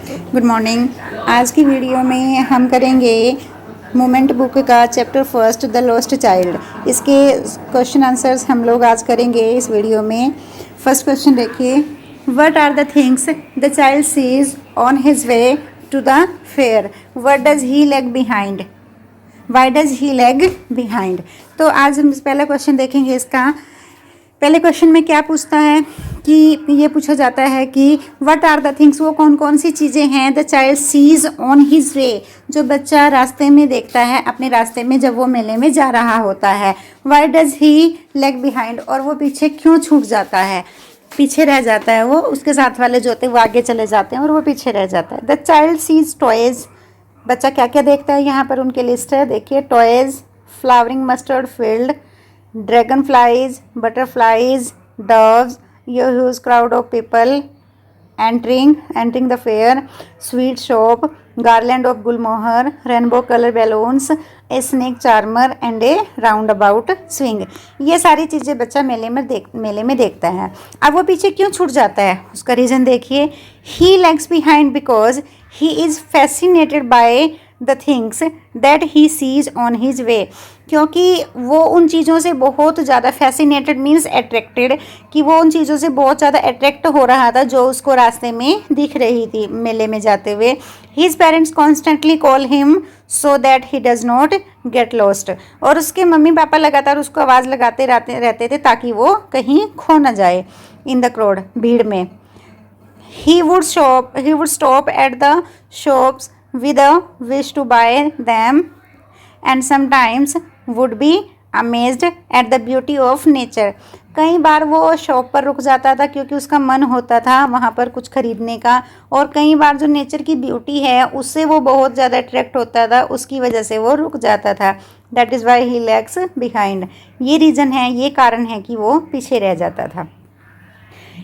Good morning. आज की video में हम करेंगे मोमेंट बुक का chapter first the lost child. इसके क्वेश्चन आंसर्स हम लोग आज करेंगे इस वीडियो में। फर्स्ट क्वेश्चन देखिए, what are the things the child sees on his way to the fair, what does he lag behind, why does he lag behind. तो आज हम पहला क्वेश्चन देखेंगे। इसका पहले क्वेश्चन में क्या पूछता है कि ये पूछा जाता है कि व्हाट आर द थिंग्स, वो कौन कौन सी चीज़ें हैं the child sees on his way, जो बच्चा रास्ते में देखता है अपने रास्ते में जब वो मेले में जा रहा होता है। Why does he lag behind, और वो पीछे क्यों छूट जाता है, पीछे रह जाता है। वो उसके साथ वाले जो होते हैं वो आगे चले जाते हैं और वो पीछे रह जाता है। द चाइल्ड सीज टॉयज, बच्चा क्या क्या देखता है यहाँ पर उनके लिस्ट है, देखिए। Toys, flowering mustard field, dragonflies, butterflies, doves, a huge crowd of people entering the fair, sweet shop, garland of gulmohar, rainbow color balloons, a snake charmer and a roundabout swing। ये सारी चीज़ें बच्चा मेले में देखता है। अब वो पीछे क्यों छूट जाता है, उसका रीज़न देखिए। he lags behind because he is fascinated by the things that he sees on his वे, क्योंकि वो उन चीज़ों से बहुत ज़्यादा फैसिनेटेड मीन्स अट्रैक्टेड, कि वो उन चीज़ों से बहुत ज़्यादा अट्रैक्ट हो रहा था जो उसको रास्ते में दिख रही थी मेले में जाते हुए। His parents constantly call him so that he does not get lost, और उसके मम्मी पापा लगातार उसको आवाज़ लगाते रहते थे ताकि वो कहीं खो न जाए इन द क्राउड, भीड़ में। He would stop at the shops with a wish to buy them and sometimes would be amazed at the beauty of nature। कई बार वो शॉप पर रुक जाता था क्योंकि उसका मन होता था वहाँ पर कुछ खरीदने का, और कई बार जो नेचर की ब्यूटी है उससे वो बहुत ज़्यादा अट्रैक्ट होता था, उसकी वजह से वो रुक जाता था। That is why he lags behind, ये रीज़न है, ये कारण है कि वो पीछे रह जाता था।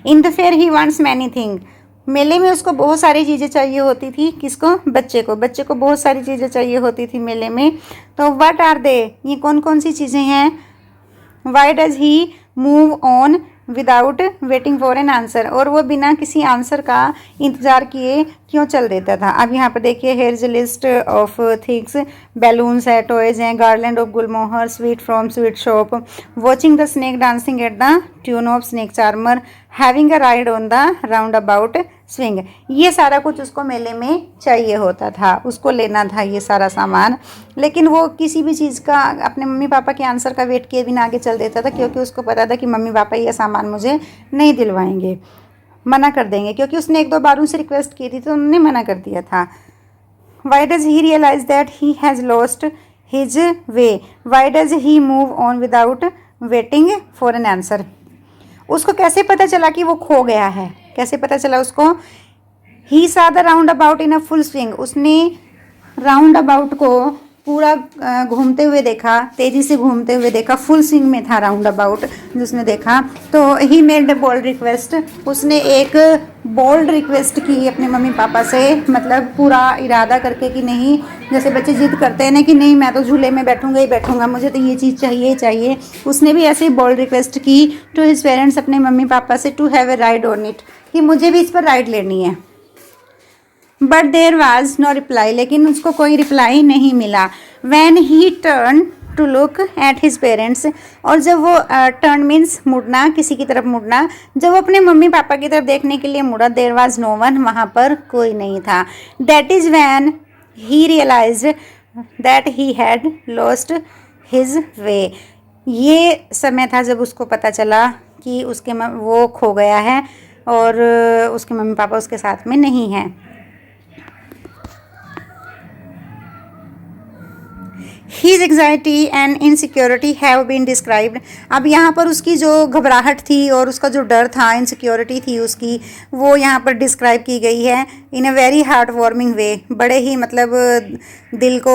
In the fair he wants many thing, मेले में उसको बहुत सारी चीज़ें चाहिए होती थी। किसको? बच्चे को बहुत सारी चीज़ें चाहिए होती थी मेले में। तो व्हाट आर दे, ये कौन कौन सी चीज़ें हैं। Y does he move on without waiting for an answer, और वो बिना किसी आंसर का इंतज़ार किए क्यों चल देता था। अब यहाँ पर देखिए, here is list of things, balloons है, टॉयज हैं, garland of Gulmohar, sweet from sweet shop, watching the snake dancing at the tune of snake charmer, having a ride on the round about swing. ये सारा कुछ उसको मेले में चाहिए होता था, उसको लेना था ये सारा सामान, लेकिन वो किसी भी चीज़ का अपने मम्मी पापा के आंसर का वेट किए बिना आगे चल देता था, क्योंकि उसको पता था कि मम्मी पापा ये सामान मुझे नहीं दिलवाएंगे, मना कर देंगे, क्योंकि उसने एक दो बार उनसे रिक्वेस्ट की थी तो उन्होंने मना कर दिया था। Why does he realise that he has lost his way, why does he move on without waiting for an answer. उसको कैसे पता चला कि वो खो गया है, कैसे पता चला उसको। ही सा the round about in a full swing, उसने राउंड अबाउट को पूरा घूमते हुए देखा, तेज़ी से घूमते हुए देखा, फुल स्विंग में था राउंड अबाउट जिसने देखा। तो he made a bold request, उसने एक बोल्ड रिक्वेस्ट की अपने मम्मी पापा से, मतलब पूरा इरादा करके कि नहीं, जैसे बच्चे जिद करते हैं ना कि नहीं मैं तो झूले में बैठूंगा ही बैठूंगा, मुझे तो ये चीज़ चाहिए ही चाहिए। उसने भी ऐसे ही बोल्ड रिक्वेस्ट की टू हिज पेरेंट्स, अपने मम्मी पापा से, to have a ride on it, कि मुझे भी इस पर राइड लेनी है। But there was no reply, लेकिन उसको कोई रिप्लाई नहीं मिला। When he turn to look at his parents, और जब वो टर्न मीन्स मुड़ना, किसी की तरफ मुड़ना, जब वो अपने मम्मी पापा की तरफ देखने के लिए मुड़ा, देयर वॉज नो वन, वहाँ पर कोई नहीं था। That is when he realised that he had lost his way, ये समय था जब उसको पता चला कि वो खो गया है और उसके मम्मी पापा उसके साथ में नहीं हैं। His anxiety and insecurity have been described। अब यहाँ पर उसकी जो घबराहट थी और उसका जो डर था, इनसिक्योरिटी थी उसकी, वो यहाँ पर डिस्क्राइब की गई है इन अ वेरी हार्ट वार्मिंग वे, बड़े ही मतलब दिल को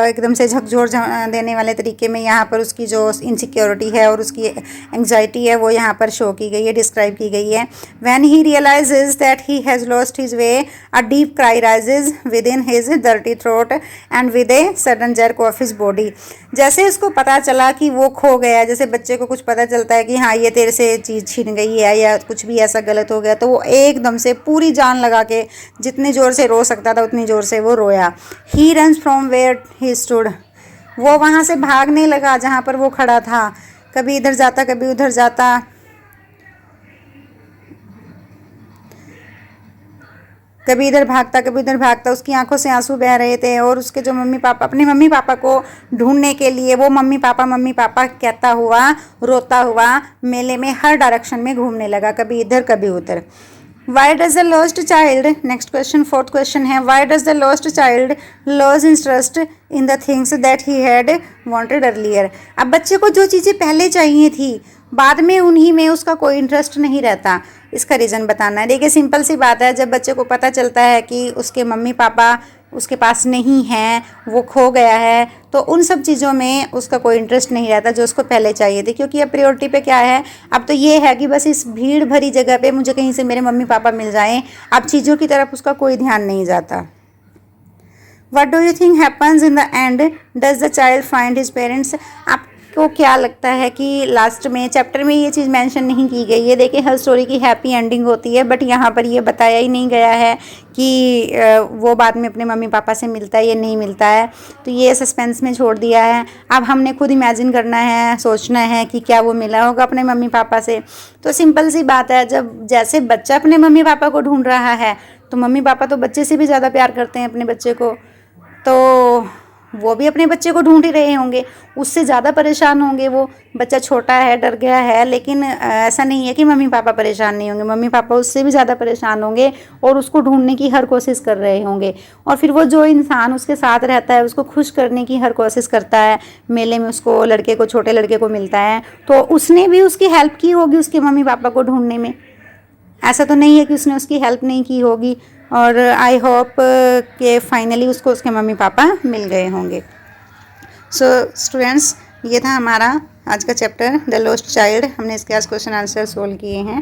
एकदम से झकझोर देने वाले तरीके में यहाँ पर उसकी जो इनसिक्योरिटी है और उसकी एंग्जाइटी है वो यहाँ पर शो की गई है, डिस्क्राइब की गई है। When he realises that he has lost his way, a deep cry rises within his dirty throat and with a sudden jerk of his his body. जैसे उसको पता चला कि वो खो गया, जैसे बच्चे को कुछ पता चलता है कि हाँ ये तेरे से चीज़ छीन गई है या कुछ भी ऐसा गलत हो गया, तो वो एकदम से पूरी जान लगा के जितनी ज़ोर से रो सकता था उतनी ज़ोर से वो रोया। He runs from where he stood, वो वहाँ से भागने लगा जहाँ पर वो खड़ा था। कभी इधर जाता कभी उधर जाता, कभी इधर भागता कभी उधर भागता। उसकी आंखों से आंसू बह रहे थे और उसके जो मम्मी पापा, अपने मम्मी पापा को ढूंढने के लिए वो मम्मी पापा कहता हुआ, रोता हुआ मेले में हर डायरेक्शन में घूमने लगा, कभी इधर कभी उधर। Why does the lost child, next question, fourth question है, why does the lost child loss interest in the things that he had wanted earlier. अब बच्चे को जो चीज़ें पहले चाहिए थी बाद में उन्हीं में उसका कोई इंटरेस्ट नहीं रहता, इसका रीज़न बताना है। देखिए सिंपल सी बात है, जब बच्चे को पता चलता है कि उसके मम्मी पापा उसके पास नहीं हैं, वो खो गया है, तो उन सब चीज़ों में उसका कोई इंटरेस्ट नहीं रहता जो उसको पहले चाहिए थे, क्योंकि अब प्रायोरिटी पे क्या है, अब तो ये है कि बस इस भीड़ भरी जगह पे मुझे कहीं से मेरे मम्मी पापा मिल जाएं। अब चीज़ों की तरफ उसका कोई ध्यान नहीं जाता। What do you think happens in the end? Does the child find his parents? आपको क्या लगता है कि लास्ट में चैप्टर में ये चीज़ मेंशन नहीं की गई है। देखिए हर स्टोरी की हैप्पी एंडिंग होती है, बट यहाँ पर ये बताया ही नहीं गया है कि वो बाद में अपने मम्मी पापा से मिलता है या नहीं मिलता है, तो ये सस्पेंस में छोड़ दिया है। अब हमने खुद इमेजिन करना है, सोचना है कि क्या वो मिला होगा अपने मम्मी पापा से। तो सिंपल सी बात है, जब जैसे बच्चा अपने मम्मी पापा को ढूंढ रहा है, तो मम्मी पापा तो बच्चे से भी ज़्यादा प्यार करते हैं अपने बच्चे को, तो वो भी अपने बच्चे को ढूंढ ही रहे होंगे, उससे ज़्यादा परेशान होंगे। वो बच्चा छोटा है, डर गया है, लेकिन ऐसा नहीं है कि मम्मी पापा परेशान नहीं होंगे, मम्मी पापा उससे भी ज़्यादा परेशान होंगे और उसको ढूंढने की हर कोशिश कर रहे होंगे। और फिर वो जो इंसान उसके साथ रहता है उसको खुश करने की हर कोशिश करता है। मेले में उसको लड़के को, छोटे लड़के को मिलता है, तो उसने भी उसकी हेल्प की होगी उसके मम्मी पापा को ढूंढने में, ऐसा तो नहीं है कि उसने उसकी हेल्प नहीं की होगी। और आई होप कि फाइनली उसको उसके मम्मी पापा मिल गए होंगे। सो स्टूडेंट्स, ये था हमारा आज का चैप्टर द लॉस्ट चाइल्ड। हमने इसके आज क्वेश्चन आंसर सोल्व किए हैं।